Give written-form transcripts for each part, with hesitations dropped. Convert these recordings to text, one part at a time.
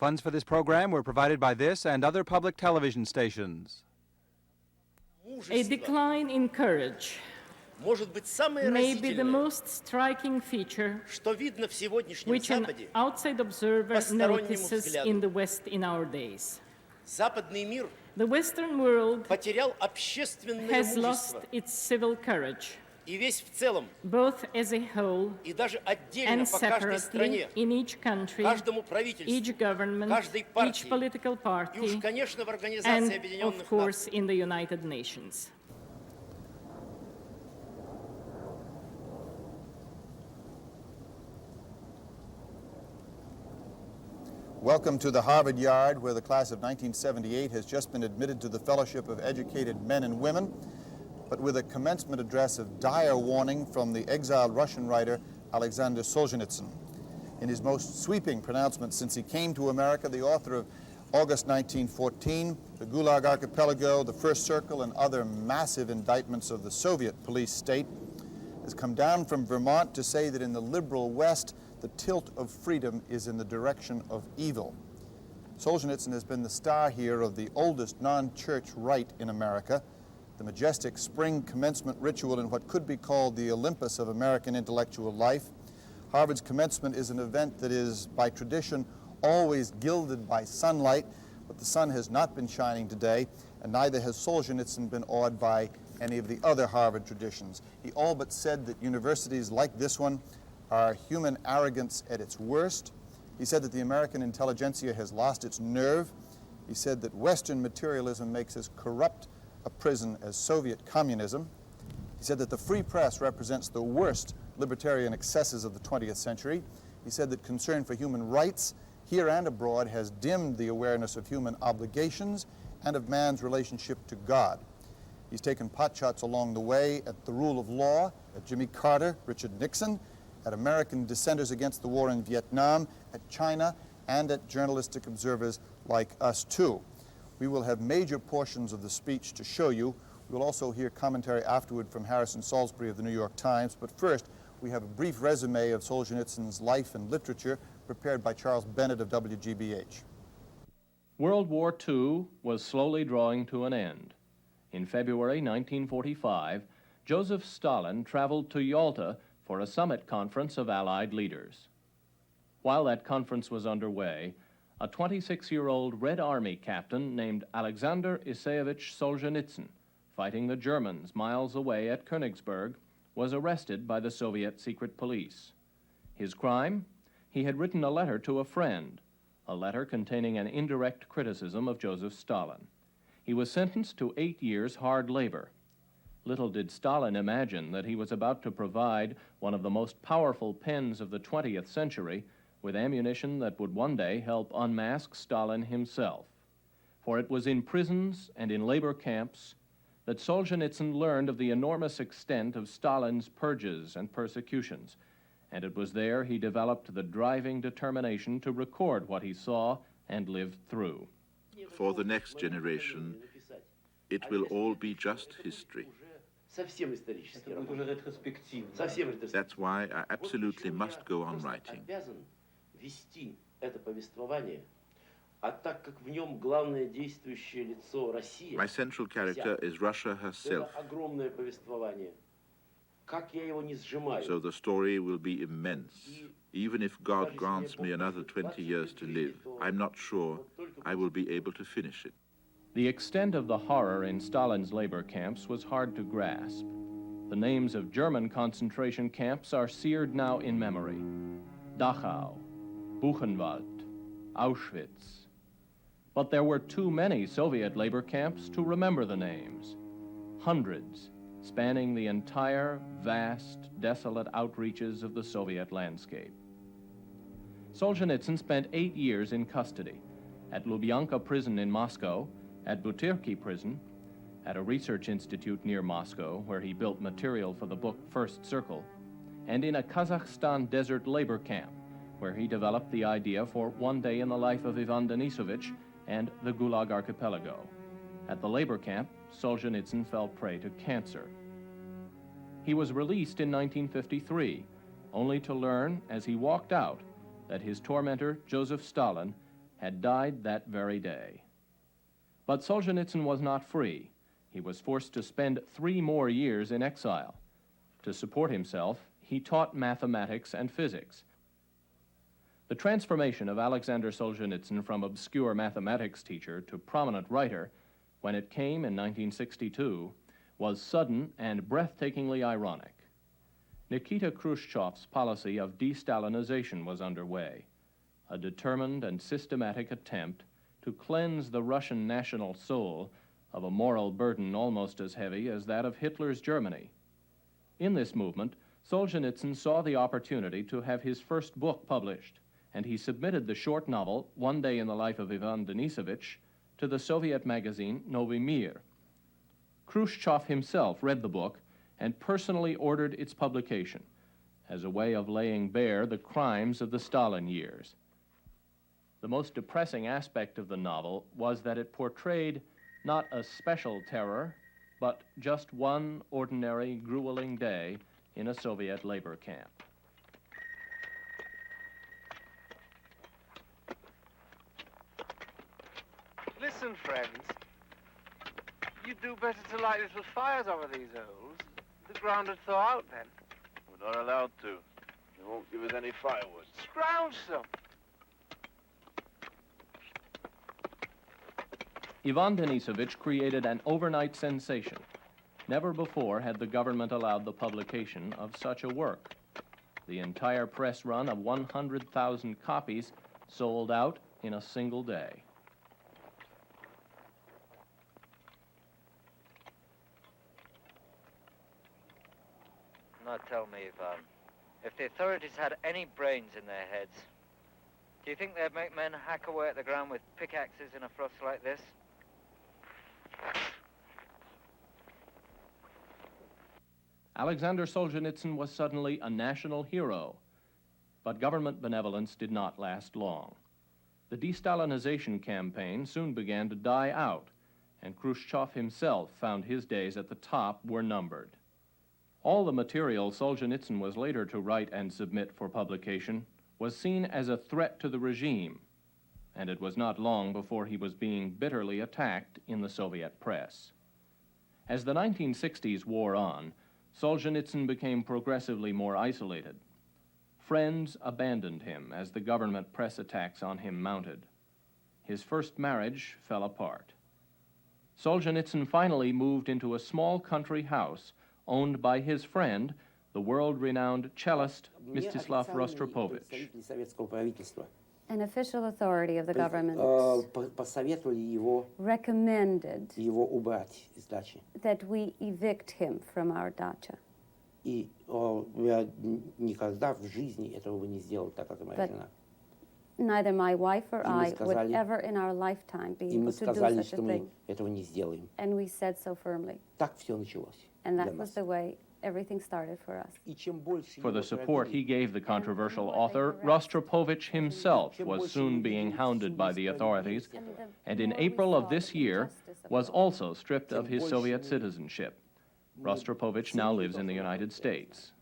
Funds for this program were provided by this and other public television stations. A decline in courage may be the most striking feature which an outside observer notices in the West in our days. The Western world has lost its civil courage, both as a whole and separately in each country, each government, each political party, and, of course, in the United Nations. Welcome to the Harvard Yard, where the class of 1978 has just been admitted to the Fellowship of Educated Men and Women, but with a commencement address of dire warning from the exiled Russian writer Aleksandr Solzhenitsyn. In his most sweeping pronouncement since he came to America, the author of August 1914, the Gulag Archipelago, the First Circle, and other massive indictments of the Soviet police state, has come down from Vermont to say that in the liberal West, the tilt of freedom is in the direction of evil. Solzhenitsyn has been the star here of the oldest non-church rite in America, the majestic spring commencement ritual in what could be called the Olympus of American intellectual life. Harvard's commencement is an event that is, by tradition, always gilded by sunlight, but the sun has not been shining today, and neither has Solzhenitsyn been awed by any of the other Harvard traditions. He all but said that universities like this one are human arrogance at its worst. He said that the American intelligentsia has lost its nerve. He said that Western materialism makes as corrupt a prison as Soviet communism. He said that the free press represents the worst libertarian excesses of the 20th century. He said that concern for human rights here and abroad has dimmed the awareness of human obligations and of man's relationship to God. He's taken potshots along the way at the rule of law, at Jimmy Carter, Richard Nixon, at American dissenters against the war in Vietnam, at China, and at journalistic observers like us too. We will have major portions of the speech to show you. We will also hear commentary afterward from Harrison Salisbury of the New York Times. But first, we have a brief resume of Solzhenitsyn's life and literature prepared by Charles Bennett of WGBH. World War II was slowly drawing to an end. In February 1945, Joseph Stalin traveled to Yalta for a summit conference of Allied leaders. While that conference was underway, a 26-year-old Red Army captain named Aleksandr Solzhenitsyn, fighting the Germans miles away at Königsberg, was arrested by the Soviet secret police. His crime? He had written a letter to a friend, a letter containing an indirect criticism of Joseph Stalin. He was sentenced to 8 years hard labor. Little did Stalin imagine that he was about to provide one of the most powerful pens of the 20th century with ammunition that would one day help unmask Stalin himself. For it was in prisons and in labor camps that Solzhenitsyn learned of the enormous extent of Stalin's purges and persecutions, and it was there he developed the driving determination to record what he saw and lived through. For the next generation, it will all be just history. That's why I absolutely must go on writing. My central character is Russia herself. So the story will be immense. Even if God grants me another 20 years to live, I'm not sure I will be able to finish it. The extent of the horror in Stalin's labor camps was hard to grasp. The names of German concentration camps are seared now in memory. Dachau, Buchenwald, Auschwitz. But there were too many Soviet labor camps to remember the names. Hundreds, spanning the entire, vast, desolate outreaches of the Soviet landscape. Solzhenitsyn spent 8 years in custody, at Lubyanka prison in Moscow, at Butyrki prison, at a research institute near Moscow, where he built material for the book First Circle, and in a Kazakhstan desert labor camp, where he developed the idea for One Day in the Life of Ivan Denisovich and the Gulag Archipelago. At the labor camp, Solzhenitsyn fell prey to cancer. He was released in 1953, only to learn as he walked out that his tormentor, Joseph Stalin, had died that very day. But Solzhenitsyn was not free. He was forced to spend 3 more years in exile. To support himself, he taught mathematics and physics. The transformation of Aleksandr Solzhenitsyn from obscure mathematics teacher to prominent writer, when it came in 1962, was sudden and breathtakingly ironic. Nikita Khrushchev's policy of de-Stalinization was underway, a determined and systematic attempt to cleanse the Russian national soul of a moral burden almost as heavy as that of Hitler's Germany. In this movement, Solzhenitsyn saw the opportunity to have his first book published, and he submitted the short novel, One Day in the Life of Ivan Denisovich, to the Soviet magazine Novy Mir. Khrushchev himself read the book and personally ordered its publication as a way of laying bare the crimes of the Stalin years. The most depressing aspect of the novel was that it portrayed not a special terror, but just one ordinary, grueling day in a Soviet labor camp. Listen, friends, you'd do better to light little fires over these holes. The ground would thaw out then. We're not allowed to. They won't give us any firewood. Scrounge some. Ivan Denisovich created an overnight sensation. Never before had the government allowed the publication of such a work. The entire press run of 100,000 copies sold out in a single day. Now tell me, Ivan, if the authorities had any brains in their heads, do you think they'd make men hack away at the ground with pickaxes in a frost like this? Aleksandr Solzhenitsyn was suddenly a national hero, but government benevolence did not last long. The de-Stalinization campaign soon began to die out, and Khrushchev himself found his days at the top were numbered. All the material Solzhenitsyn was later to write and submit for publication was seen as a threat to the regime, and it was not long before he was being bitterly attacked in the Soviet press. As the 1960s wore on, Solzhenitsyn became progressively more isolated. Friends abandoned him as the government press attacks on him mounted. His first marriage fell apart. Solzhenitsyn finally moved into a small country house owned by his friend, the world-renowned cellist Mstislav Rostropovich. An official authority of the government recommended that we evict him from our dacha. But neither my wife or I would ever in our lifetime be able to do such a thing. And we said so firmly. And that was the way everything started for us. For the support he gave the controversial author, Rostropovich himself was soon being hounded by the authorities, and in April of this year was also stripped of his Soviet citizenship. Rostropovich now lives in the United States.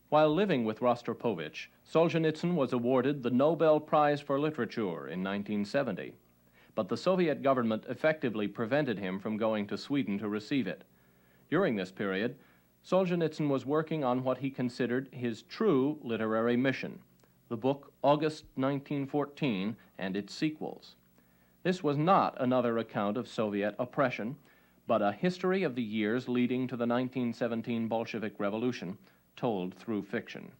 While living with Rostropovich, Solzhenitsyn was awarded the Nobel Prize for Literature in 1970, but the Soviet government effectively prevented him from going to Sweden to receive it. During this period, Solzhenitsyn was working on what he considered his true literary mission, the book August 1914 and its sequels. This was not another account of Soviet oppression, but a history of the years leading to the 1917 Bolshevik Revolution, told through fiction.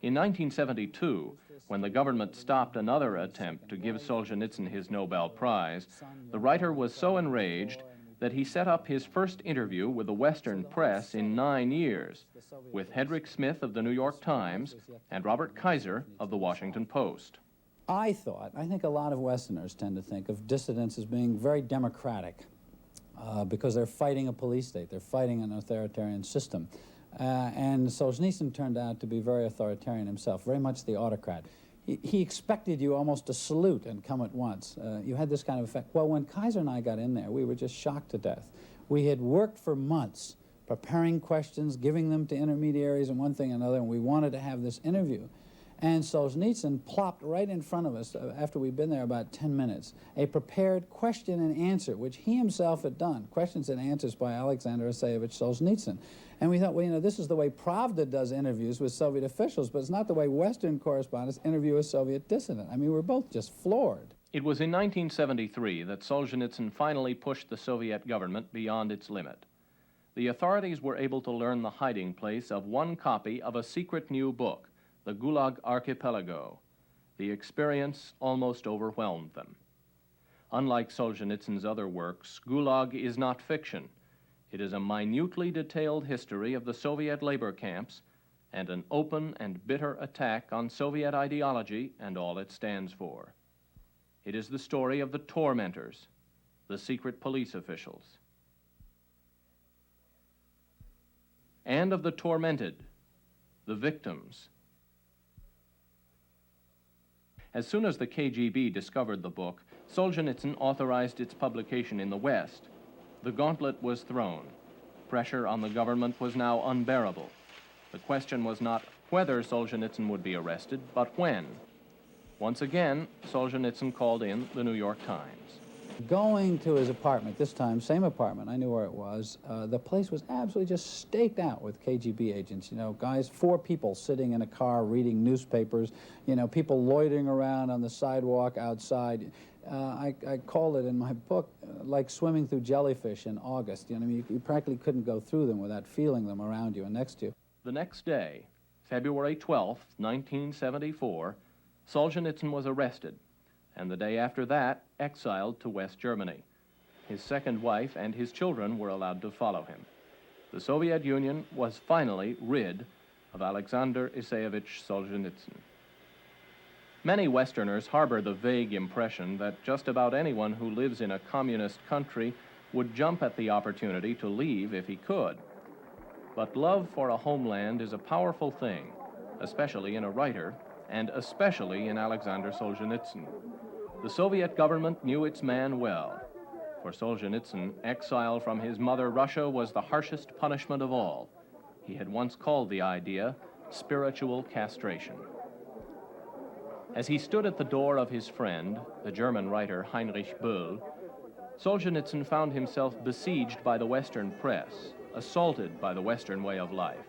In 1972, when the government stopped another attempt to give Solzhenitsyn his Nobel Prize, the writer was so enraged that he set up his first interview with the Western press in 9 years, with Hedrick Smith of the New York Times and Robert Kaiser of the Washington Post. I think a lot of Westerners tend to think of dissidents as being very democratic because they're fighting a police state, they're fighting an authoritarian system. And Solzhenitsyn turned out to be very authoritarian himself, very much the autocrat. He expected you almost to salute and come at once. You had this kind of effect. Well, when Kaiser and I got in there, we were just shocked to death. We had worked for months preparing questions, giving them to intermediaries and one thing and another, and we wanted to have this interview. And Solzhenitsyn plopped right in front of us, after we'd been there about 10 minutes, a prepared question and answer, which he himself had done, questions and answers by Aleksandr Solzhenitsyn. And we thought, well, you know, this is the way Pravda does interviews with Soviet officials, but it's not the way Western correspondents interview a Soviet dissident. I mean, we're both just floored. It was in 1973 that Solzhenitsyn finally pushed the Soviet government beyond its limit. The authorities were able to learn the hiding place of one copy of a secret new book, the Gulag Archipelago. The experience almost overwhelmed them. Unlike Solzhenitsyn's other works, Gulag is not fiction. It is a minutely detailed history of the Soviet labor camps and an open and bitter attack on Soviet ideology and all it stands for. It is the story of the tormentors, the secret police officials, and of the tormented, the victims. As soon as the KGB discovered the book, Solzhenitsyn authorized its publication in the West. The gauntlet was thrown. Pressure on the government was now unbearable. The question was not whether Solzhenitsyn would be arrested, but when. Once again, Solzhenitsyn called in the New York Times. Going to his apartment, this time, same apartment, I knew where it was, the place was absolutely just staked out with KGB agents, you know, guys, 4 people sitting in a car reading newspapers, you know, people loitering around on the sidewalk outside. I called it in my book like swimming through jellyfish in August. You know, I mean, you practically couldn't go through them without feeling them around you and next to you. The next day, February 12th, 1974, Solzhenitsyn was arrested, and the day after that, exiled to West Germany. His second wife and his children were allowed to follow him. The Soviet Union was finally rid of Aleksandr Isayevich Solzhenitsyn. Many Westerners harbor the vague impression that just about anyone who lives in a communist country would jump at the opportunity to leave if he could. But love for a homeland is a powerful thing, especially in a writer, and especially in Aleksandr Solzhenitsyn. The Soviet government knew its man well. For Solzhenitsyn, exile from his mother Russia was the harshest punishment of all. He had once called the idea spiritual castration. As he stood at the door of his friend, the German writer Heinrich Böll, Solzhenitsyn found himself besieged by the Western press, assaulted by the Western way of life.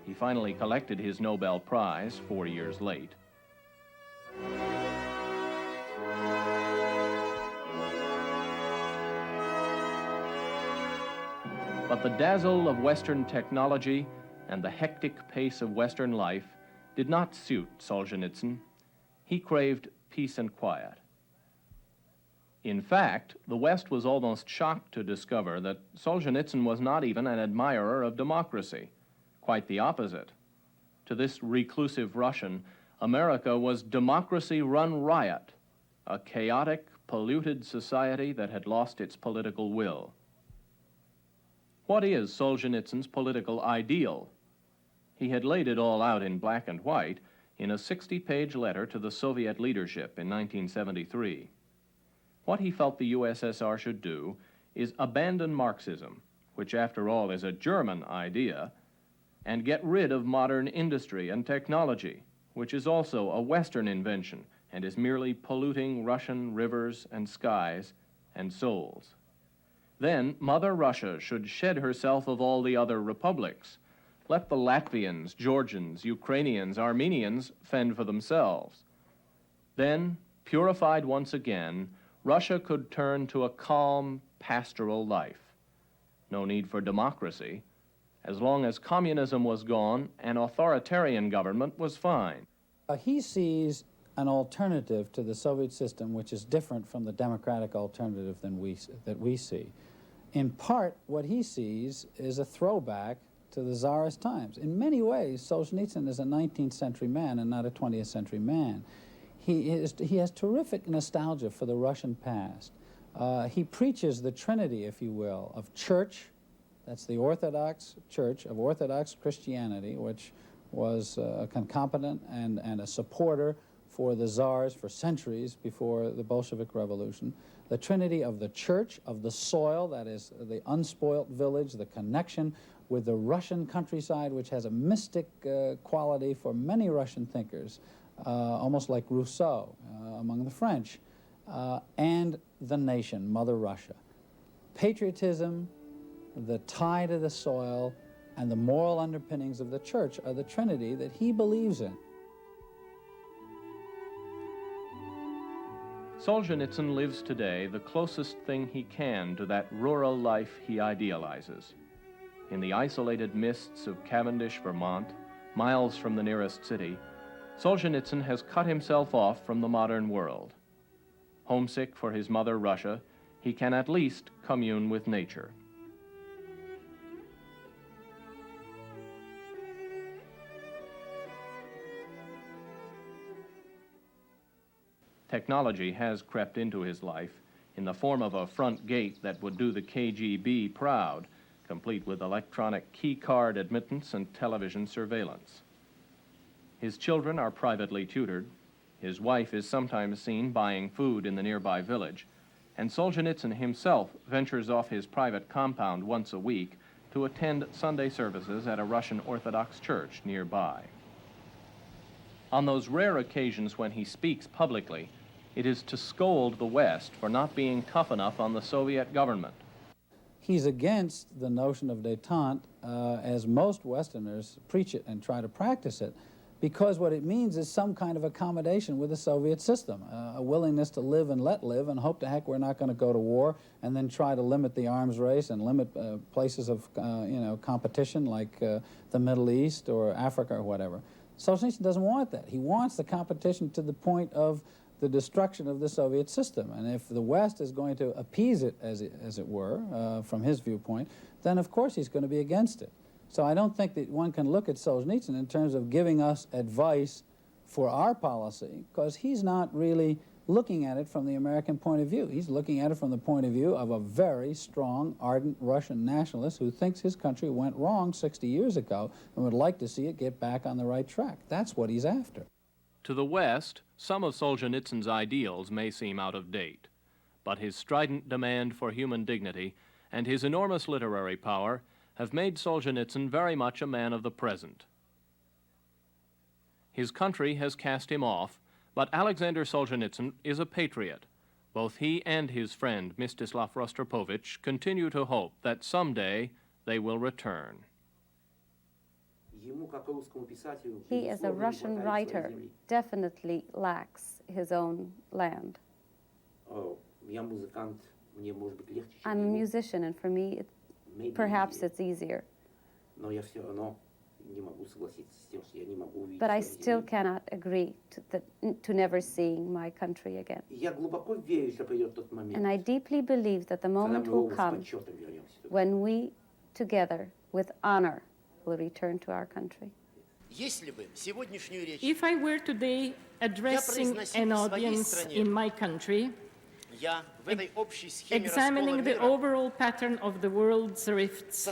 He finally collected his Nobel Prize 4 years late. But the dazzle of Western technology and the hectic pace of Western life did not suit Solzhenitsyn. He craved peace and quiet. In fact, the West was almost shocked to discover that Solzhenitsyn was not even an admirer of democracy. Quite the opposite. To this reclusive Russian, America was democracy run riot, a chaotic, polluted society that had lost its political will. What is Solzhenitsyn's political ideal? He had laid it all out in black and white in a 60-page letter to the Soviet leadership in 1973. What he felt the USSR should do is abandon Marxism, which after all is a German idea, and get rid of modern industry and technology, which is also a Western invention and is merely polluting Russian rivers and skies and souls. Then Mother Russia should shed herself of all the other republics. Let the Latvians, Georgians, Ukrainians, Armenians fend for themselves. Then, purified once again, Russia could turn to a calm, pastoral life. No need for democracy. As long as communism was gone, an authoritarian government was fine. He sees an alternative to the Soviet system which is different from the democratic alternative that we see. In part, what he sees is a throwback to the Tsarist times. In many ways, Solzhenitsyn is a 19th century man and not a 20th century man. He has terrific nostalgia for the Russian past. He preaches the trinity, if you will, of church, that's the Orthodox Church of Orthodox Christianity, which was a concomitant and a supporter for the Tsars for centuries before the Bolshevik Revolution. the trinity of the church, of the soil, that is the unspoilt village, the connection with the Russian countryside, which has a mystic quality for many Russian thinkers, almost like Rousseau among the French, and the nation, Mother Russia. Patriotism, the tie to the soil, and the moral underpinnings of the church are the trinity that he believes in. Solzhenitsyn lives today the closest thing he can to that rural life he idealizes. In the isolated mists of Cavendish, Vermont, miles from the nearest city, Solzhenitsyn has cut himself off from the modern world. Homesick for his mother Russia, he can at least commune with nature. Technology has crept into his life in the form of a front gate that would do the KGB proud, complete with electronic key card admittance and television surveillance. His children are privately tutored. His wife is sometimes seen buying food in the nearby village, and Solzhenitsyn himself ventures off his private compound once a week to attend Sunday services at a Russian Orthodox church nearby. On those rare occasions when he speaks publicly, it is to scold the West for not being tough enough on the Soviet government. He's against the notion of détente, as most Westerners preach it and try to practice it, because what it means is some kind of accommodation with the Soviet system, a willingness to live and let live and hope to heck we're not going to go to war, and then try to limit the arms race and limit places of competition like the Middle East or Africa or whatever. Solzhenitsyn doesn't want that. He wants the competition to the point of the destruction of the Soviet system. And if the West is going to appease it, as it were, from his viewpoint, then of course he's going to be against it. So I don't think that one can look at Solzhenitsyn in terms of giving us advice for our policy, because he's not really looking at it from the American point of view. He's looking at it from the point of view of a very strong, ardent Russian nationalist who thinks his country went wrong 60 years ago and would like to see it get back on the right track. That's what he's after. To the West, some of Solzhenitsyn's ideals may seem out of date, but his strident demand for human dignity and his enormous literary power have made Solzhenitsyn very much a man of the present. His country has cast him off, but Aleksandr Solzhenitsyn is a patriot. Both he and his friend Mstislav Rostropovich continue to hope that someday they will return. He, as a Russian writer, definitely lacks his own land. I'm a musician, and for me, perhaps it's easier. But I still cannot agree to never seeing my country again. And I deeply believe that the moment will come when we, together, with honor, will return to our country. If I were today addressing an audience in my country, examining the overall pattern of the world's rifts,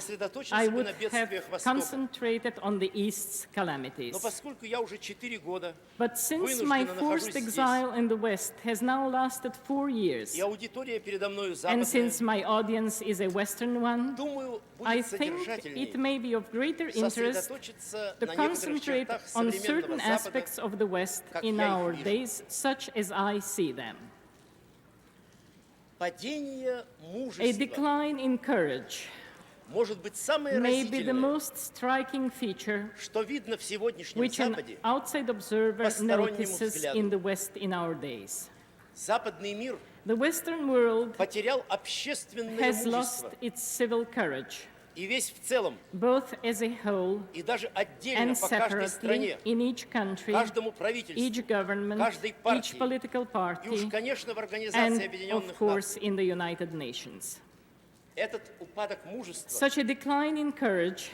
I would have concentrated on the East's calamities. But since my forced exile in the West has now lasted 4 years, and since my audience is a Western one, I think it may be of greater interest to concentrate on certain aspects of the West in our days, such as I see them. A decline in courage may be the most striking feature which an outside observer notices in the West in our days. The Western world has lost its civil courage, both as a whole and separately in each country, each government, each political party, and, of course, in the United Nations. Such a decline in courage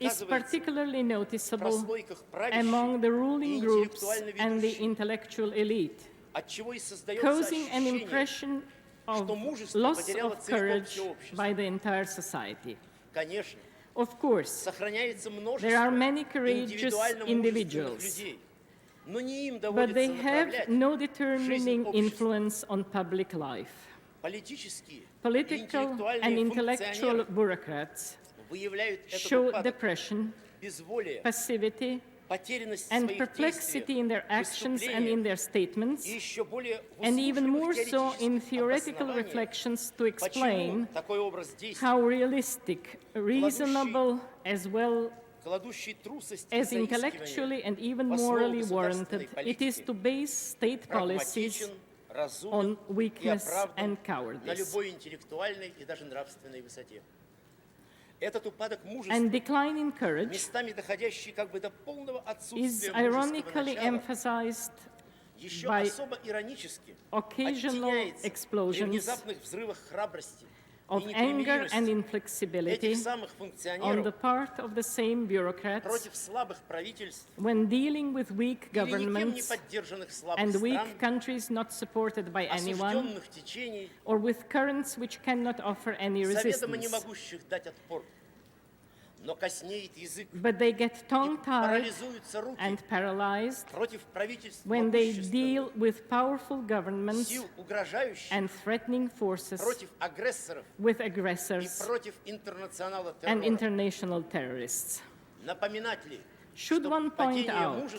is particularly noticeable among the ruling groups and the intellectual elite, causing an impression of loss of courage by the entire society. Of course, there are many courageous individuals, but they have no determining influence on public life. Political and intellectual bureaucrats show depression, passivity, and perplexity in their actions and in their statements, and even more so in theoretical reflections to explain how realistic, reasonable, as well as intellectually and even morally warranted it is to base state policies on weakness and cowardice. And decline in courage is ironically emphasized by occasional explosions of anger and inflexibility on the part of the same bureaucrats when dealing with weak governments and weak countries not supported by anyone, or with currents which cannot offer any resistance. But they get tongue-tied and paralyzed when they deal with powerful governments and threatening forces, with aggressors and international terrorists. Should one point out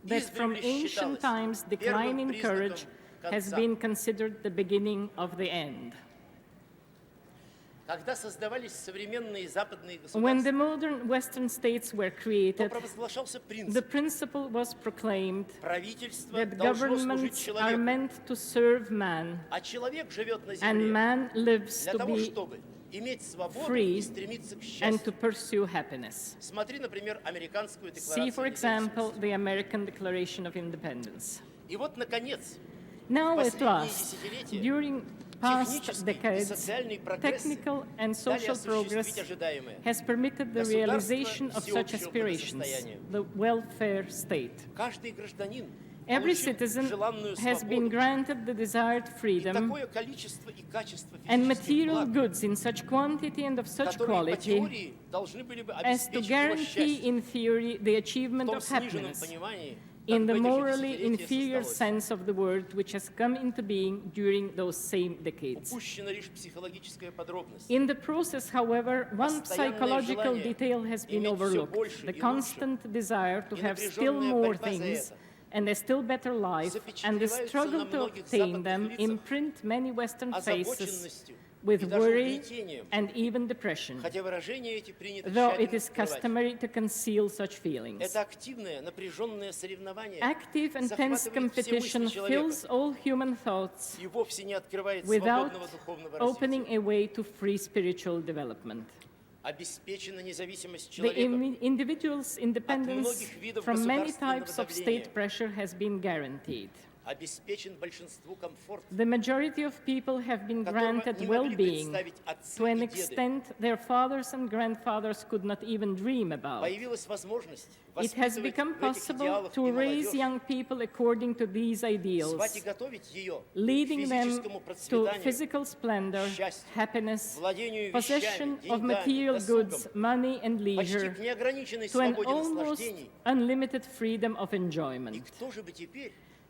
that from ancient times decline in courage has been considered the beginning of the end? When the modern Western states were created, the principle was proclaimed that governments are meant to serve man, and man lives to be free and to pursue happiness. See, for example, the American Declaration of Independence. Now, at last, during past decades, technical and social progress has permitted the realization of such aspirations, the welfare state. Every citizen has been granted the desired freedom and material goods in such quantity and of such quality as to guarantee, in theory, the achievement of happiness in the morally inferior sense of the word, which has come into being during those same decades. In the process, however, one psychological detail has been overlooked: the constant desire to have still more things and a still better life, and the struggle to obtain them imprint many Western faces with worry and even depression, though it is customary to conceal such feelings. Active and tense competition fills all human thoughts without opening a way to free spiritual development. The individual's independence from many types of state pressure has been guaranteed. The majority of people have been granted well-being to an extent their fathers and grandfathers could not even dream about. It has become possible to raise young people according to these ideals, leading them to physical splendor, happiness, possession of material goods, money and leisure, to an almost unlimited freedom of enjoyment.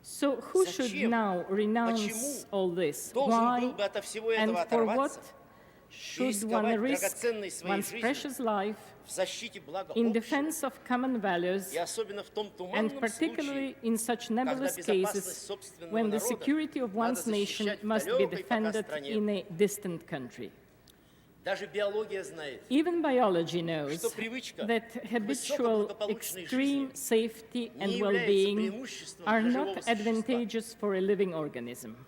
So who should now renounce all this? Why and for what should one risk one's precious life in defense of common values, and particularly in such nebulous cases when the security of one's nation must be defended in a distant country? Even biology knows that habitual extreme safety and well-being are not advantageous for a living organism.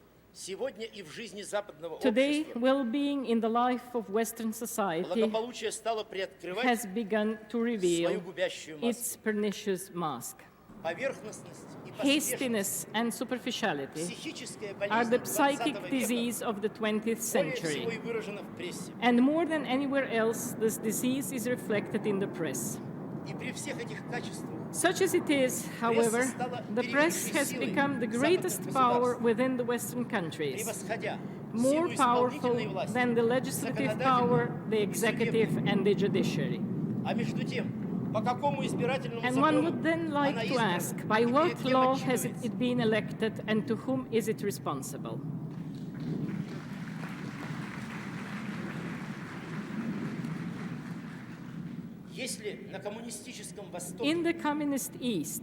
Today, well-being in the life of Western society has begun to reveal its pernicious mask. Hastiness and superficiality are the psychic disease of the 20th century. And more than anywhere else, this disease is reflected in the press. Such as it is, however, the press has become the greatest power within the Western countries, more powerful than the legislative power, the executive, and the judiciary. And one would then like to ask, by what law has it been elected and to whom is it responsible? In the communist East,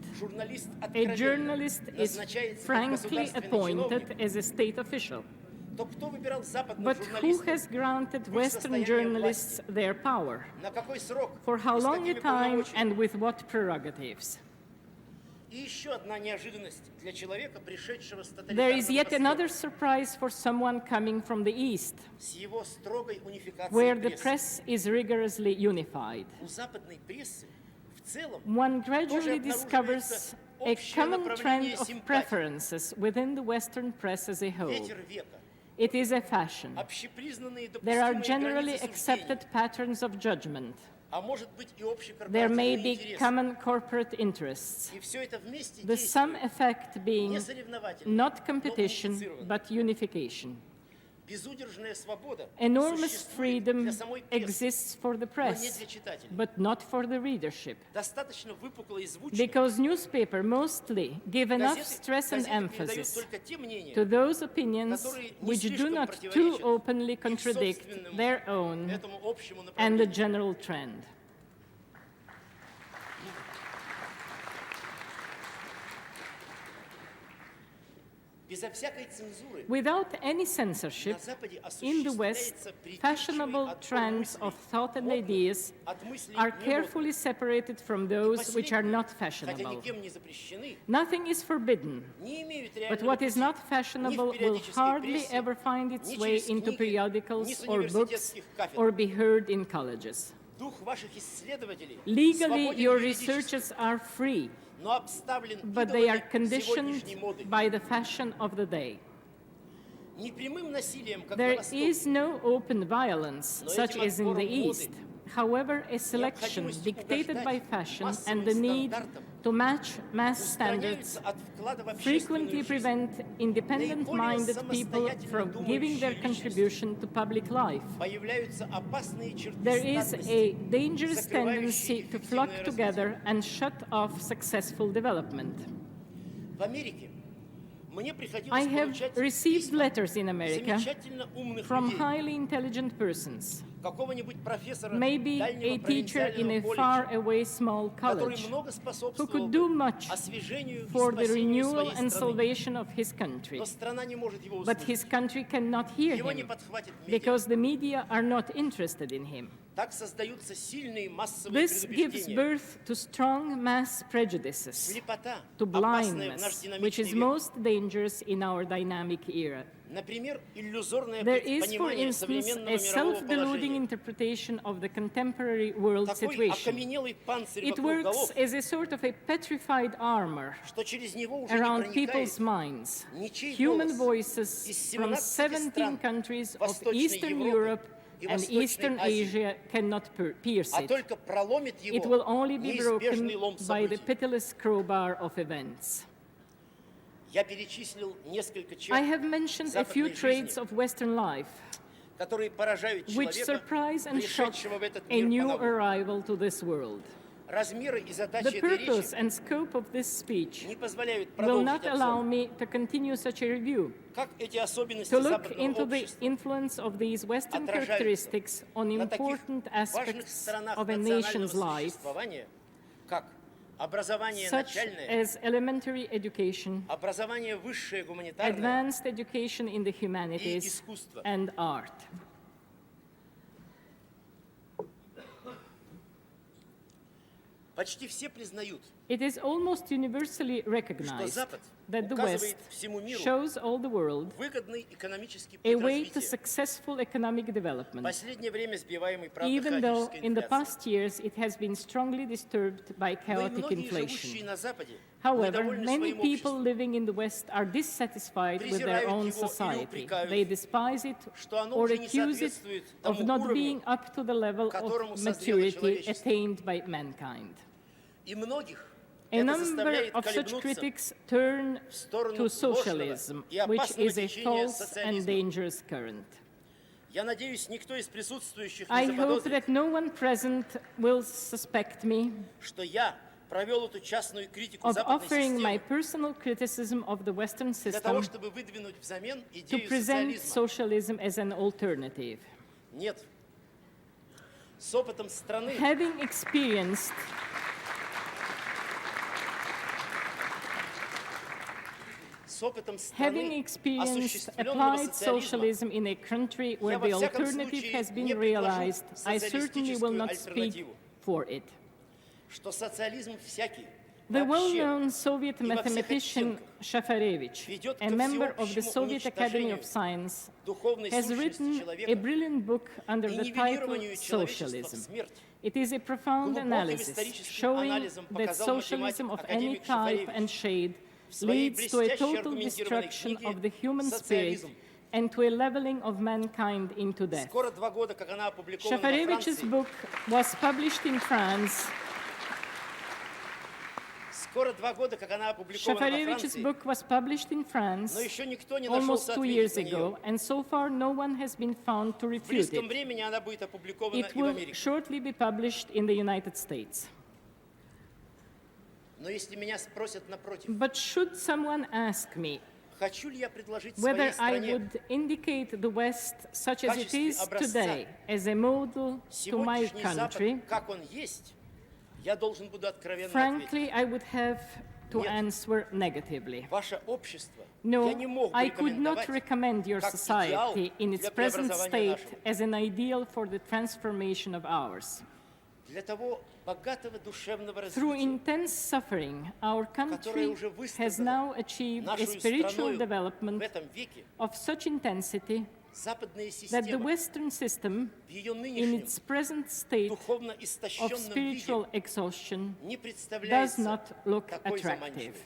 a journalist is frankly appointed as a state official. But who has granted Western journalists their power? For how long a time and with what prerogatives? There is yet another surprise for someone coming from the East, where the press is rigorously unified. One gradually discovers a common trend of preferences within the Western press as a whole. It is a fashion. There are generally accepted patterns of judgment. There may be common corporate interests, the sum effect being not competition, but unification. Enormous freedom exists for the press, but not for the readership, because newspapers mostly give enough stress and emphasis to those opinions which do not too openly contradict their own and the general trend. Without any censorship, in the West, fashionable trends of thought and ideas are carefully separated from those which are not fashionable. Nothing is forbidden, but what is not fashionable will hardly ever find its way into periodicals or books or be heard in colleges. Legally, your researches are free, but they are conditioned by the fashion of the day. There is no open violence, such as in the East. However, a selection dictated by fashion and the need to match mass standards frequently prevent independent-minded people from giving their contribution to public life. There is a dangerous tendency to flock together and shut off successful development. I have received letters in America from highly intelligent persons, maybe a teacher in a far-away small college, who could do much for the renewal and salvation of his country. But his country cannot hear him, because the media are not interested in him. This gives birth to strong mass prejudices, to blindness, which is most dangerous in our dynamic era. There is, for instance, a self-deluding interpretation of the contemporary world situation. It works as a sort of a petrified armor around people's minds. Human voices from 17 countries of Eastern Europe and Eastern Asia cannot pierce it. It will only be broken by the pitiless crowbar of events. I have mentioned a few traits of Western life which surprise and shock a new arrival to this world. The purpose and scope of this speech will not allow me to continue such a review, to look into the influence of these Western characteristics on important aspects of a nation's life, such as elementary education, advanced education in the humanities, and art. It is almost universally recognized that the West shows all the world a way to successful economic development, even though in the past years it has been strongly disturbed by chaotic inflation. However, many people living in the West are dissatisfied with their own society. They despise it or accuse it of not being up to the level of maturity attained by mankind. A number of such critics turn to socialism, which is a false and dangerous current. I hope that no one present will suspect me of offering my personal criticism of the Western system to present socialism as an alternative. having experienced applied socialism in a country where the alternative has been realized, I certainly will not speak for it. The well-known Soviet mathematician Shafarevich, a member of the Soviet Academy of Science, has written a brilliant book under the title Socialism. It is a profound analysis showing that socialism of any type and shade leads to a total destruction of the human spirit and to a leveling of mankind into death. Shafarevich's book was published in France. Shafarevich's book was published in France almost 2 years ago, and so far no one has been found to refute it. It will shortly be published in the United States. But should someone ask me whether I would indicate the West such as it is today as a model to my country, frankly, I would have to answer negatively. No, I could not recommend your society in its present state as an ideal for the transformation of ours. Through intense suffering, our country has now achieved a spiritual development of such intensity that the Western system, in its present state of spiritual exhaustion, does not look attractive.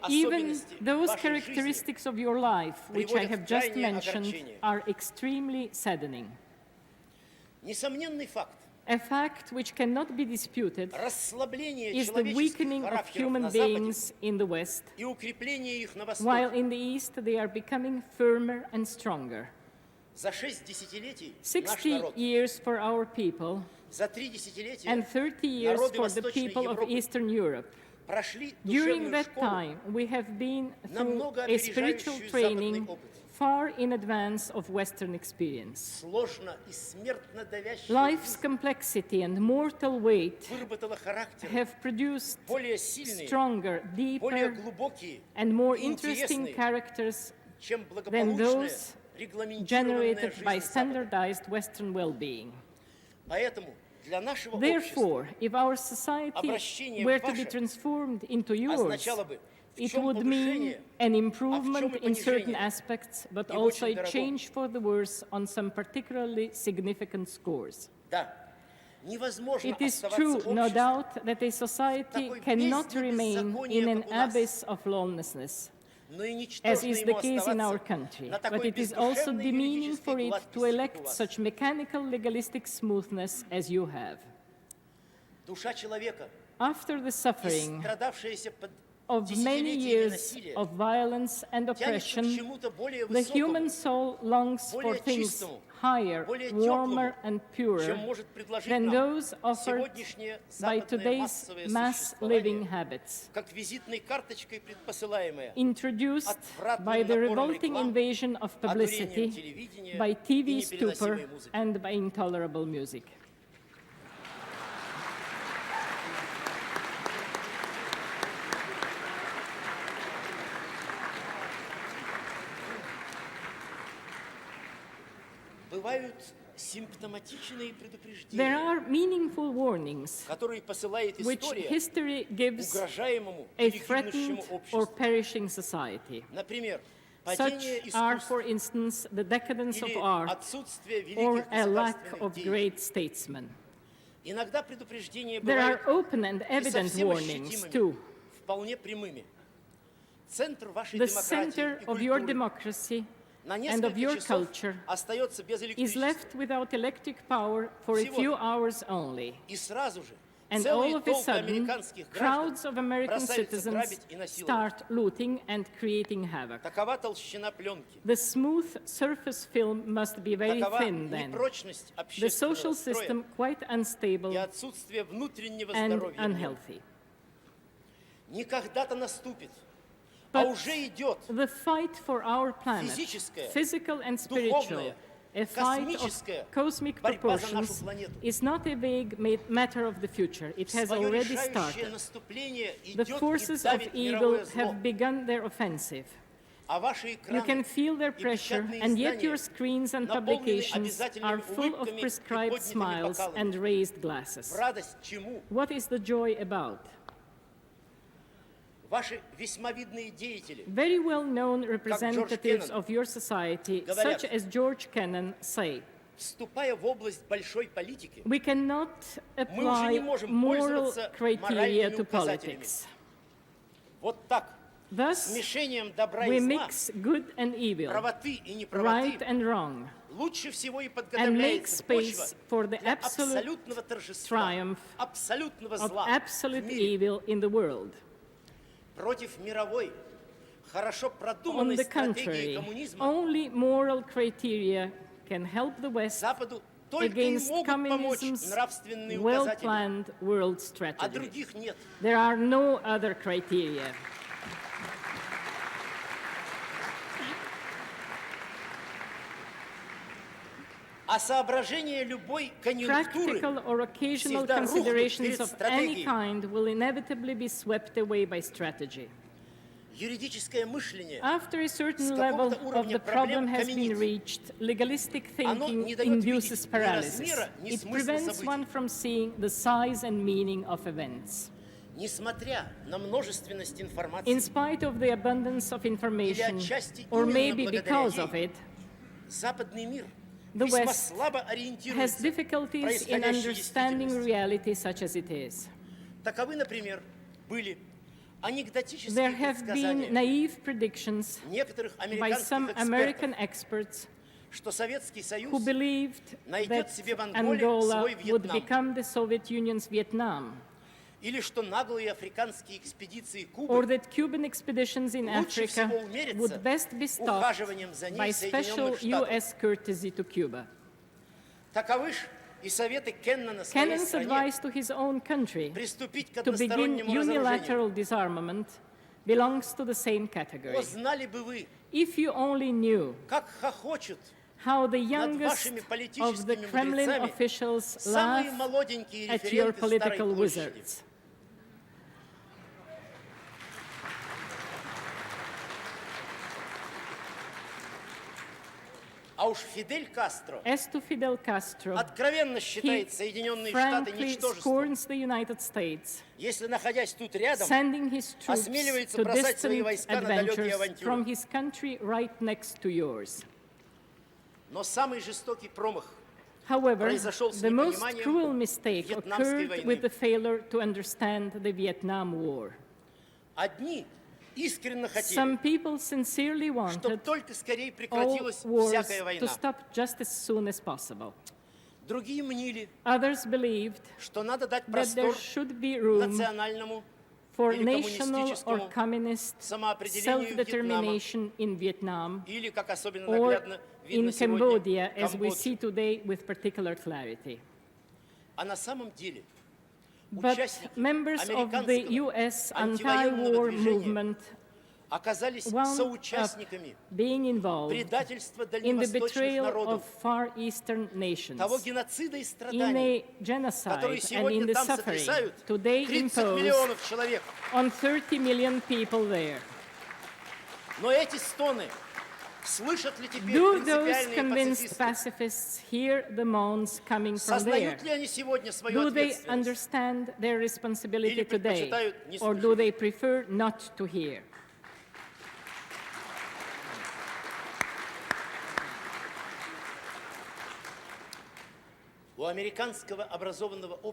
Even those characteristics of your life, which I have just mentioned, are extremely saddening. A fact which cannot be disputed is the weakening of human beings in the West, while in the East they are becoming firmer and stronger. 60 years for our people and 30 years for the people of Eastern Europe. During that time, we have been through a spiritual training far in advance of Western experience. Life's complexity and mortal weight have produced stronger, deeper, and more interesting characters than those generated by standardized Western well-being. Therefore, if our society were to be transformed into yours, it would mean an improvement in certain aspects, but also a change for the worse on some particularly significant scores. It is true, no doubt, that a society cannot remain in an abyss of lawlessness, as is the case in our country, but it is also demeaning for it to elect such mechanical legalistic smoothness as you have. After the suffering of many years of violence and oppression, the human soul longs for things higher, warmer, and purer than those offered by today's mass living habits, introduced by the revolting invasion of publicity, by TV stupor, and by intolerable music. There are meaningful warnings which history gives a threatened or perishing society. Such are, for instance, the decadence of art or a lack of great statesmen. There are open and evident warnings, too. The center of your democracy and of your culture is left without electric power for a few hours only. And all of a sudden, crowds of American citizens start looting and creating havoc. The smooth surface film must be very thin then. The social system quite unstable and unhealthy. But the fight for our planet, physical and spiritual, A fight of cosmic proportions is not a vague matter of the future. It has already started. The forces of evil have begun their offensive. You can feel their pressure, and yet your screens and publications are full of prescribed smiles and raised glasses. What is the joy about? Very well-known representatives of your society, such as George Kennan, say, we cannot apply moral criteria to politics. Thus, we mix good and evil, right and wrong, and make space for the absolute triumph of absolute evil in the world. On the contrary, only moral criteria can help the West against communism's well-planned world strategy. There are no other criteria. Practical or occasional considerations of any kind will inevitably be swept away by strategy. After a certain level of the problem has been reached, legalistic thinking induces paralysis. It prevents one from seeing the size and meaning of events. In spite of the abundance of information, or maybe because of it, the West has difficulties in understanding reality such as it is. There have been naive predictions by some American experts who believed that Angola would become the Soviet Union's Vietnam, or that Cuban expeditions in Africa would best be stopped by special U.S. courtesy to Cuba. Kennan's advice to his own country to begin unilateral disarmament belongs to the same category. If you only knew how the youngest of the Kremlin officials laugh at your political wizards. As to Fidel Castro, he frankly scorns the United States, sending his troops to distant adventures from his country right next to yours. However, the most cruel mistake occurred with the failure to understand the Vietnam War. Some people sincerely wanted all wars to stop just as soon as possible. Others believed that there should be room for national or communist self-determination in Vietnam or in Cambodia, as we see today with particular clarity. But members of the U.S. anti-war movement wound up being involved in the betrayal of Far Eastern nations, in a genocide and in the suffering today imposed on 30 million people there. Do those convinced pacifists hear the moans coming from there? Do they understand their responsibility today, or do they prefer not to hear?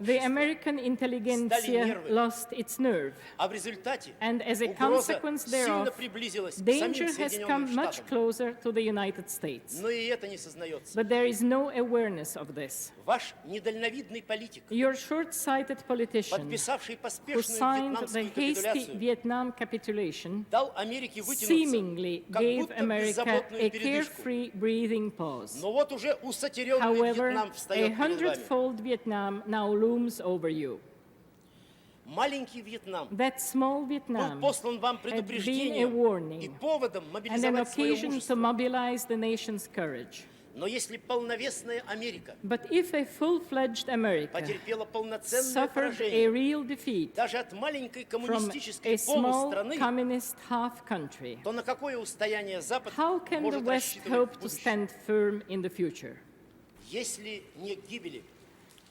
The American intelligentsia lost its nerve, and as a consequence thereof, danger has come much closer to the United States. But there is no awareness of this. Your short-sighted politician, who signed the hasty Vietnam capitulation, seemingly gave America a carefree breathing pause. However, a hundredfold Vietnam now looms over you. That small Vietnam had been a warning and an occasion to mobilize the nation's courage. But if a full-fledged America suffered a real defeat from a small communist half-country, how can the West hope to stand firm in the future?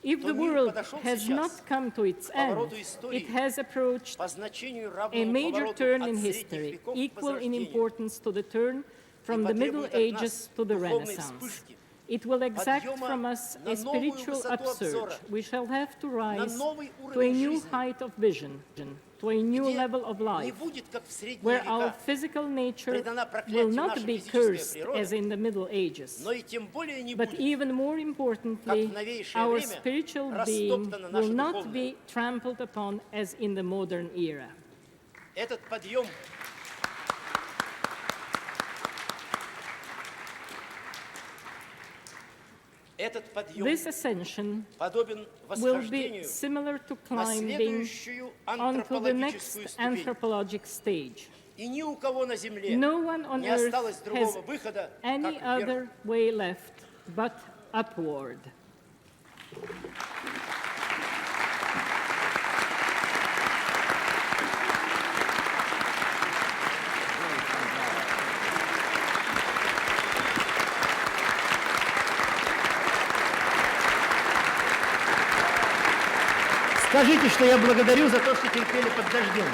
If the world has not come to its end, it has approached a major turn in history, equal in importance to the turn from the Middle Ages to the Renaissance. It will exact from us a spiritual upsurge. We shall have to rise to a new height of vision, to a new level of life, where our physical nature will not be cursed as in the Middle Ages, but even more importantly, our spiritual being will not be trampled upon as in the modern era. This ascension will be similar to climbing onto the next anthropologic stage. No one on earth has any other way left but upward. Скажите, что я благодарю за то, что терпели под дождем.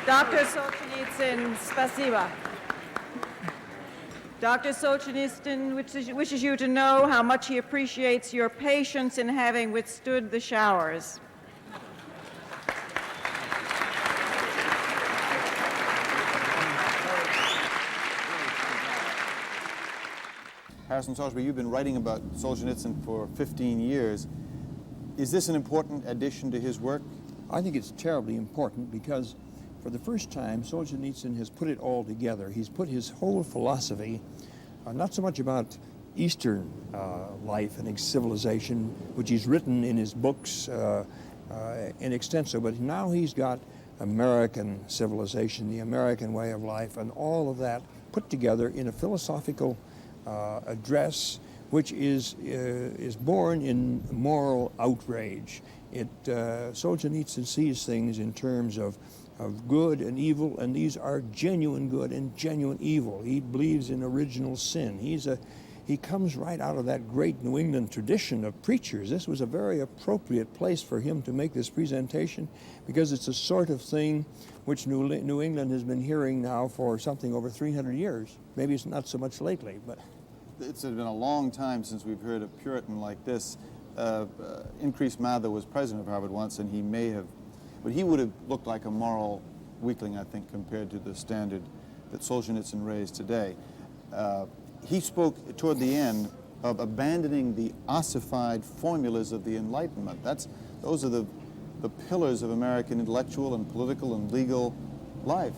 Dr. Solzhenitsyn, spasiba. Dr. Solzhenitsyn wishes you to know how much he appreciates your patience in having withstood the showers. Harrison Salisbury, you've been writing about Solzhenitsyn for 15 years. Is this an important addition to his work? I think it's terribly important because for the first time, Solzhenitsyn has put it all together. He's put his whole philosophy, not so much about Eastern life and civilization, which he's written in his books in extenso, but now he's got American civilization, the American way of life, and all of that put together in a philosophical address, which is born in moral outrage. Solzhenitsyn sees things in terms of good and evil, and these are genuine good and genuine evil. He believes in original sin. He comes right out of that great New England tradition of preachers. This was a very appropriate place for him to make this presentation because it's a sort of thing which New England has been hearing now for something over 300 years. Maybe it's not so much lately, but it's been a long time since we've heard a Puritan like this. Increase Mather was president of Harvard once, and he may have, but he would have looked like a moral weakling, I think, compared to the standard that Solzhenitsyn raised today. He spoke toward the end of abandoning the ossified formulas of the Enlightenment. Those are the pillars of American intellectual and political and legal life.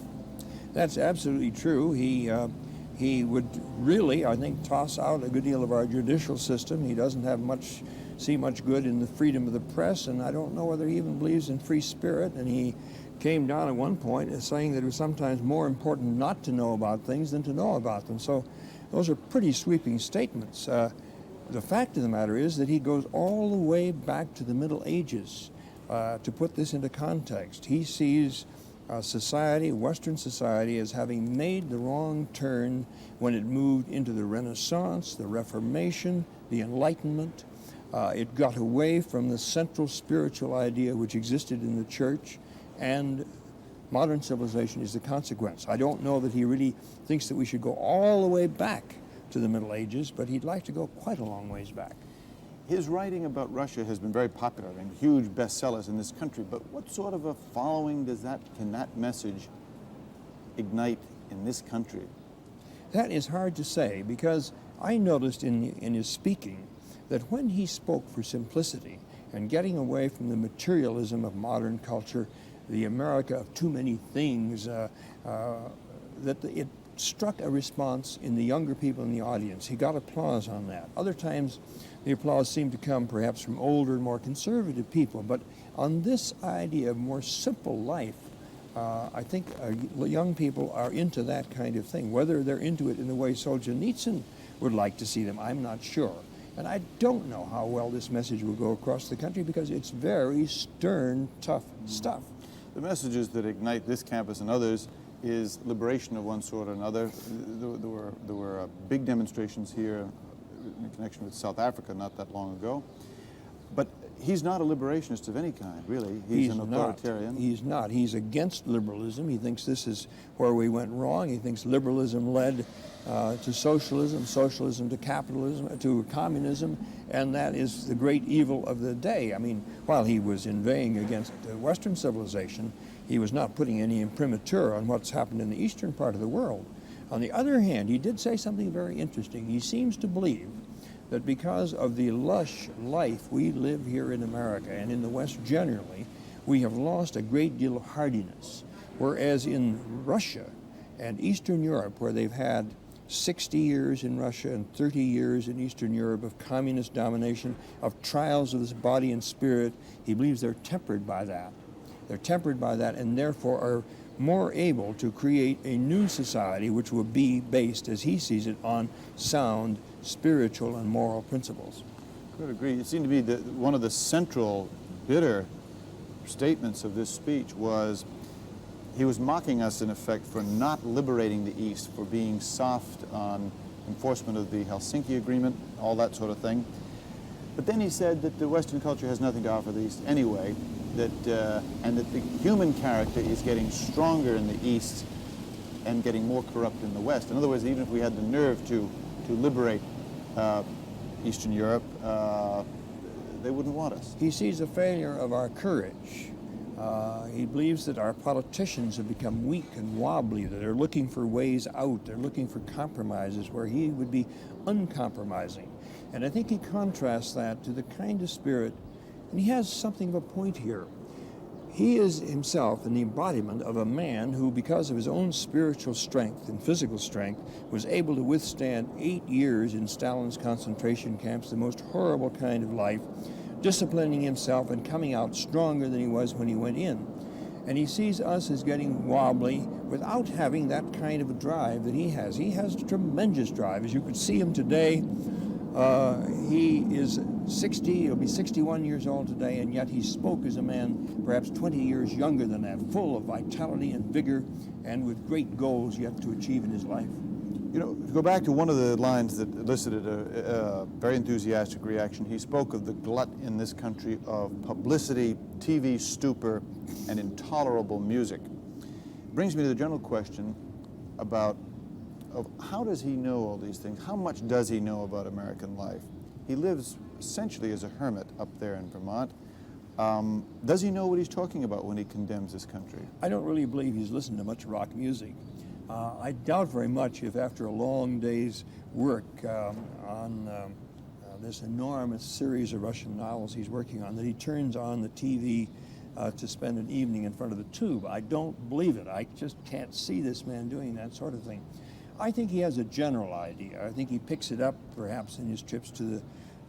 That's absolutely true. He would really, I think, toss out a good deal of our judicial system. He doesn't see much good in the freedom of the press, and I don't know whether he even believes in free spirit. And he came down at one point as saying that it was sometimes more important not to know about things than to know about them. So those are pretty sweeping statements. The fact of the matter is that he goes all the way back to the Middle Ages to put this into context. He sees society, Western society, as having made the wrong turn when it moved into the Renaissance, the Reformation, the Enlightenment. It got away from the central spiritual idea which existed in the church, and modern civilization is the consequence. I don't know that he really thinks that we should go all the way back to the Middle Ages, but he'd like to go quite a long ways back. His writing about Russia has been very popular and huge bestsellers in this country, but what sort of a following can that message ignite in this country? That is hard to say, because I noticed in his speaking that when he spoke for simplicity and getting away from the materialism of modern culture, the America of too many things, that it struck a response in the younger people in the audience. He got applause on that. Other times, the applause seemed to come perhaps from older, more conservative people. But on this idea of more simple life, I think young people are into that kind of thing. Whether they're into it in the way Solzhenitsyn would like to see them, I'm not sure. And I don't know how well this message will go across the country, because it's very stern, tough stuff. The messages that ignite this campus and others is liberation of one sort or another. There were big demonstrations here in connection with South Africa not that long ago. But he's not a liberationist of any kind, really. He's an authoritarian. He's not. He's against liberalism. He thinks this is where we went wrong. He thinks liberalism led to socialism, socialism to capitalism, to communism, and that is the great evil of the day. I mean, while he was inveighing against Western civilization, he was not putting any imprimatur on what's happened in the eastern part of the world. On the other hand, he did say something very interesting. He seems to believe that because of the lush life we live here in America and in the West generally, we have lost a great deal of hardiness. Whereas in Russia and Eastern Europe, where they've had 60 years in Russia and 30 years in Eastern Europe of communist domination, of trials of this body and spirit, he believes they're tempered by that. They're tempered by that, and therefore are more able to create a new society which will be based, as he sees it, on sound spiritual and moral principles. I would agree. It seemed to be that one of the central bitter statements of this speech was he was mocking us, in effect, for not liberating the East, for being soft on enforcement of the Helsinki Agreement, all that sort of thing. But then he said that the Western culture has nothing to offer the East anyway, and that the human character is getting stronger in the East and getting more corrupt in the West. In other words, even if we had the nerve to liberate Eastern Europe, they wouldn't want us. He sees a failure of our courage. He believes that our politicians have become weak and wobbly, that they're looking for ways out, they're looking for compromises where he would be uncompromising. And I think he contrasts that to the kind of spirit, and he has something of a point here. He is himself an embodiment of a man who, because of his own spiritual strength and physical strength, was able to withstand 8 years in Stalin's concentration camps, the most horrible kind of life, disciplining himself and coming out stronger than he was when he went in. And he sees us as getting wobbly without having that kind of a drive that he has. He has tremendous drive. As you could see him today, he is 60, he'll be 61 years old today, and yet he spoke as a man perhaps 20 years younger than that, full of vitality and vigor, and with great goals yet to achieve in his life. You know, to go back to one of the lines that elicited a very enthusiastic reaction, he spoke of the glut in this country of publicity, TV stupor, and intolerable music. Brings me to the general question of how does he know all these things? How much does he know about American life? He lives essentially as a hermit up there in Vermont. Does he know what he's talking about when he condemns this country? I don't really believe he's listened to much rock music. I doubt very much if after a long day's work on this enormous series of Russian novels he's working on, that he turns on the TV to spend an evening in front of the tube. I don't believe it. I just can't see this man doing that sort of thing. I think he has a general idea. I think he picks it up perhaps in his trips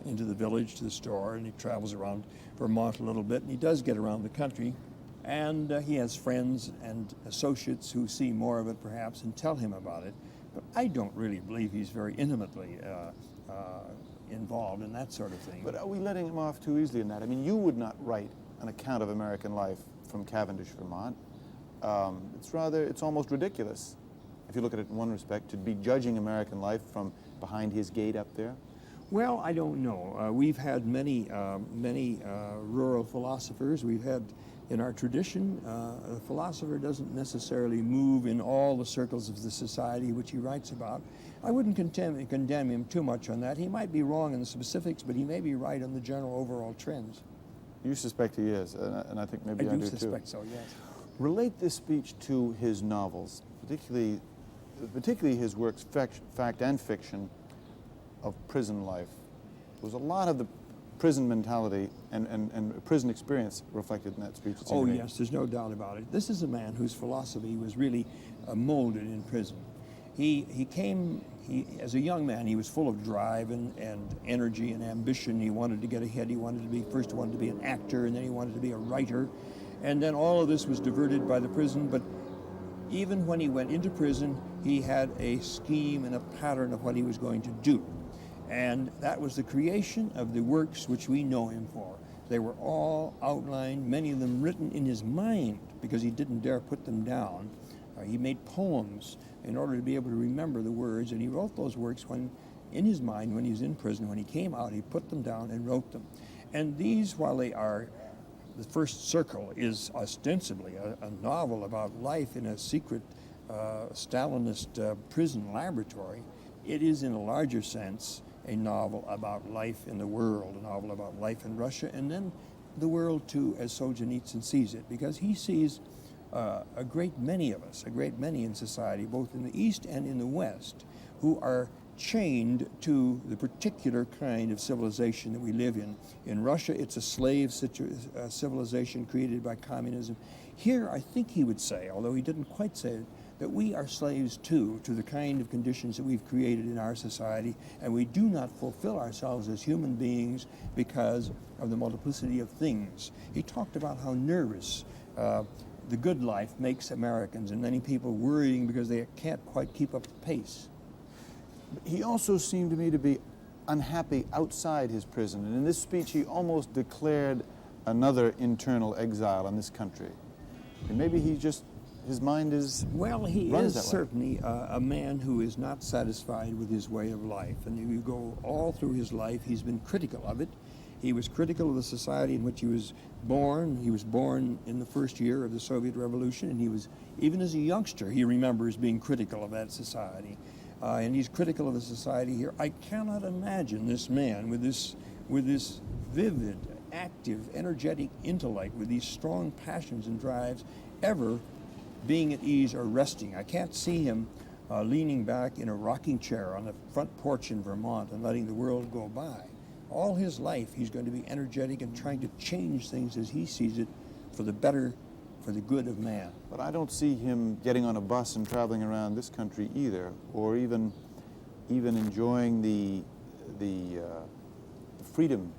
into the village, to the store, and he travels around Vermont a little bit, and he does get around the country. And he has friends and associates who see more of it perhaps and tell him about it. But I don't really believe he's very intimately involved in that sort of thing. But are we letting him off too easily in that? I mean, you would not write an account of American life from Cavendish, Vermont. It's almost ridiculous, if you look at it in one respect, to be judging American life from behind his gate up there. Well, I don't know. We've had many rural philosophers. We've had, in our tradition, a philosopher doesn't necessarily move in all the circles of the society which he writes about. I wouldn't condemn him too much on that. He might be wrong in the specifics, but he may be right on the general overall trends. You suspect he is, and I think maybe I do too. I do suspect so, yes. Relate this speech to his novels, particularly his works, fact and fiction, of prison life. There was a lot of the prison mentality and prison experience reflected in that speech. Oh, yes, there's no doubt about it. This is a man whose philosophy was really molded in prison. As a young man, he was full of drive and energy and ambition. He wanted to get ahead. He wanted to be an actor, and then he wanted to be a writer. And then all of this was diverted by the prison, but even when he went into prison, he had a scheme and a pattern of what he was going to do. And that was the creation of the works which we know him for. They were all outlined, many of them written in his mind, because he didn't dare put them down. He made poems in order to be able to remember the words, and he wrote those works in his mind when he was in prison. When he came out, he put them down and wrote them. And these, while they are, the first circle is ostensibly a novel about life in a secret Stalinist prison laboratory, it is in a larger sense a novel about life in the world, a novel about life in Russia, and then the world too, as Solzhenitsyn sees it, because he sees a great many of us, a great many in society, both in the East and in the West, who are chained to the particular kind of civilization that we live in. In Russia, it's a slave civilization created by communism. Here, I think he would say, although he didn't quite say it, that we are slaves too to the kind of conditions that we've created in our society, and we do not fulfill ourselves as human beings because of the multiplicity of things. He talked about how nervous the good life makes Americans, and many people worrying because they can't quite keep up the pace. He also seemed to me to be unhappy outside his prison, and in this speech he almost declared another internal exile in this country. And maybe his mind is well, he is certainly a man who is not satisfied with his way of life, and if you go all through his life, he's been critical of it. He was critical of the society in which he was born. He was born in the first year of the Soviet Revolution, and he was, even as a youngster, he remembers being critical of that society. And he's critical of the society here. I cannot imagine this man with this vivid, active, energetic intellect, with these strong passions and drives, ever being at ease or resting. I can't see him leaning back in a rocking chair on the front porch in Vermont and letting the world go by. All his life, he's going to be energetic and trying to change things as he sees it for the better, for the good of man. But I don't see him getting on a bus and traveling around this country either, or even enjoying the freedom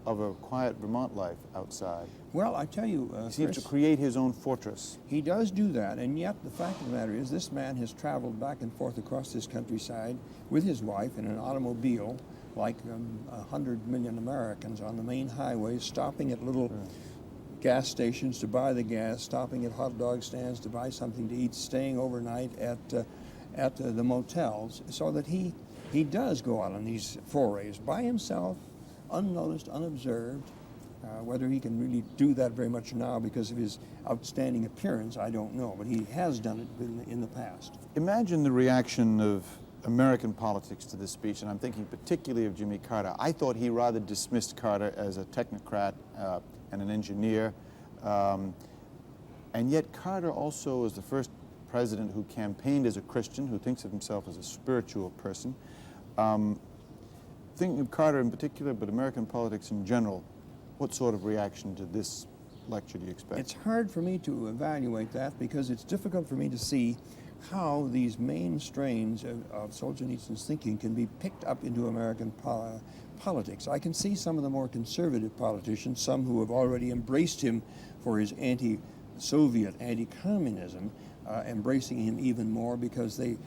of a quiet Vermont life outside. Well, I tell you, he seems to create his own fortress. He does do that, and yet the fact of the matter is this man has traveled back and forth across this countryside with his wife in an automobile, like 100 million Americans on the main highways, stopping at little gas stations to buy the gas, stopping at hot dog stands to buy something to eat, staying overnight at the motels, so that he does go out on these forays by himself, unnoticed, unobserved. Whether he can really do that very much now because of his outstanding appearance, I don't know, but he has done it in the past. Imagine the reaction of American politics to this speech, and I'm thinking particularly of Jimmy Carter. I thought he rather dismissed Carter as a technocrat and an engineer, and yet Carter also is the first president who campaigned as a Christian, who thinks of himself as a spiritual person. Thinking of Carter in particular, but American politics in general, what sort of reaction to this lecture do you expect? It's hard for me to evaluate that because it's difficult for me to see how these main strains of Solzhenitsyn's thinking can be picked up into American politics. I can see some of the more conservative politicians, some who have already embraced him for his anti-Soviet, anti-communism, embracing him even more because they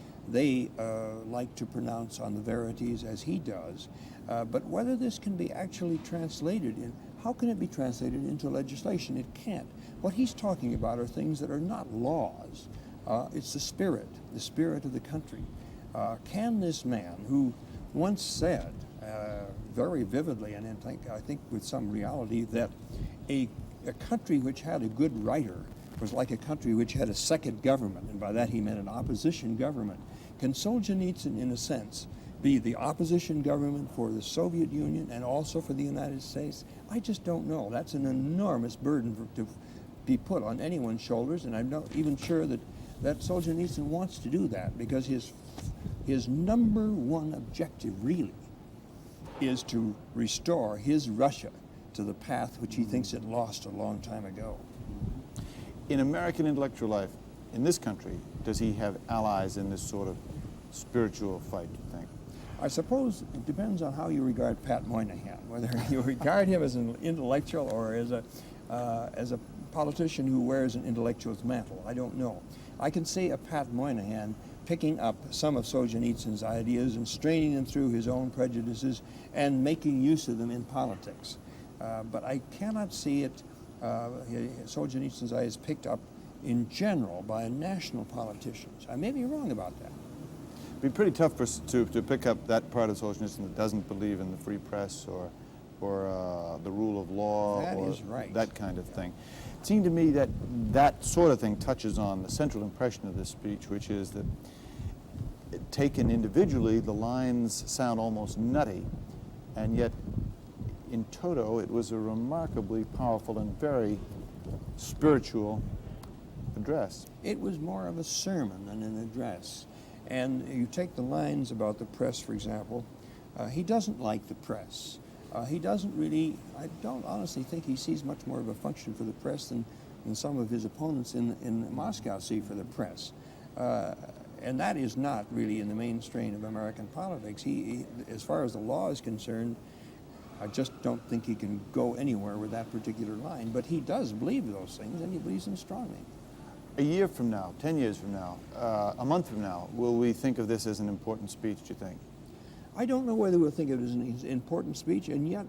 like to pronounce on the verities as he does. But whether this can be actually translated in, how can it be translated into legislation? It can't. What he's talking about are things that are not laws. It's the spirit of the country. Can this man, who once said very vividly, and I think with some reality, that a country which had a good writer was like a country which had a second government, and by that he meant an opposition government. Can Solzhenitsyn, in a sense, be the opposition government for the Soviet Union and also for the United States? I just don't know. That's an enormous burden to be put on anyone's shoulders, and I'm not even sure that Solzhenitsyn wants to do that, because his number one objective really is to restore his Russia to the path which he thinks it lost a long time ago. In American intellectual life, in this country, does he have allies in this sort of spiritual fight, do you think? I suppose it depends on how you regard Pat Moynihan, whether you regard him as an intellectual or as a politician who wears an intellectual's mantle. I don't know. I can say of Pat Moynihan picking up some of Solzhenitsyn's ideas and straining them through his own prejudices and making use of them in politics. But I cannot see it, Solzhenitsyn's ideas picked up in general by national politicians. I may be wrong about that. It'd be pretty tough to pick up that part of Solzhenitsyn that doesn't believe in the free press or the rule of law or that kind of thing. It seemed to me that that sort of thing touches on the central impression of this speech, which is that taken individually, the lines sound almost nutty, and yet in toto it was a remarkably powerful and very spiritual address. It was more of a sermon than an address. And you take the lines about the press, for example, he doesn't like the press. He doesn't really, I don't honestly think he sees much more of a function for the press than some of his opponents in Moscow see for the press. And that is not really in the mainstream of American politics. He, as far as the law is concerned, I just don't think he can go anywhere with that particular line. But he does believe those things, and he believes them strongly. A year from now, 10 years from now, a month from now, will we think of this as an important speech, do you think? I don't know whether we'll think of it as an important speech, and yet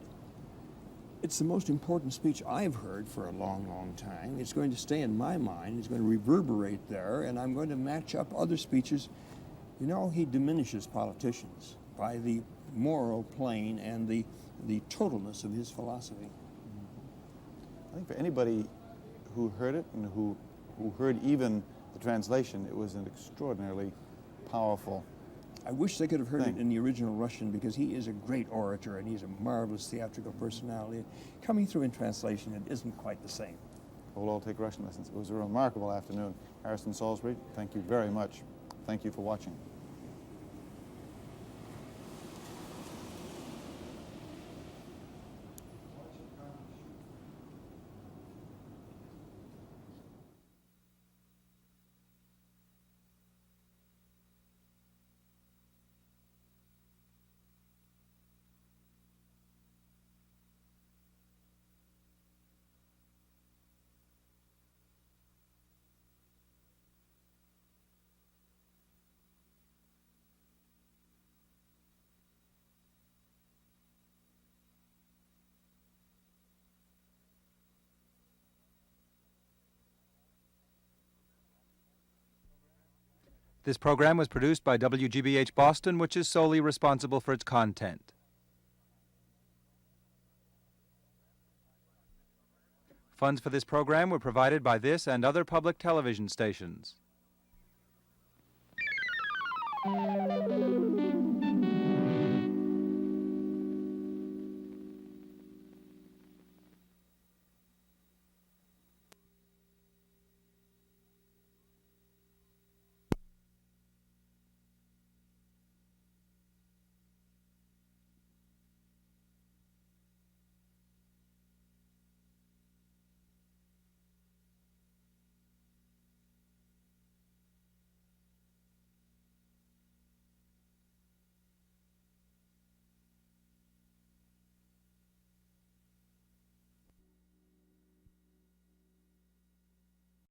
it's the most important speech I've heard for a long, long time. It's going to stay in my mind. It's going to reverberate there, and I'm going to match up other speeches. You know, he diminishes politicians by the moral plane and the totalness of his philosophy. I think for anybody who heard it and who heard even the translation, it was an extraordinarily powerful I wish they could have heard it in the original Russian, because he is a great orator and he's a marvelous theatrical personality. Coming through in translation, it isn't quite the same. We'll all take Russian lessons. It was a remarkable afternoon. Harrison Salisbury, thank you very much. Thank you for watching. This program was produced by WGBH Boston, which is solely responsible for its content. Funds for this program were provided by this and other public television stations.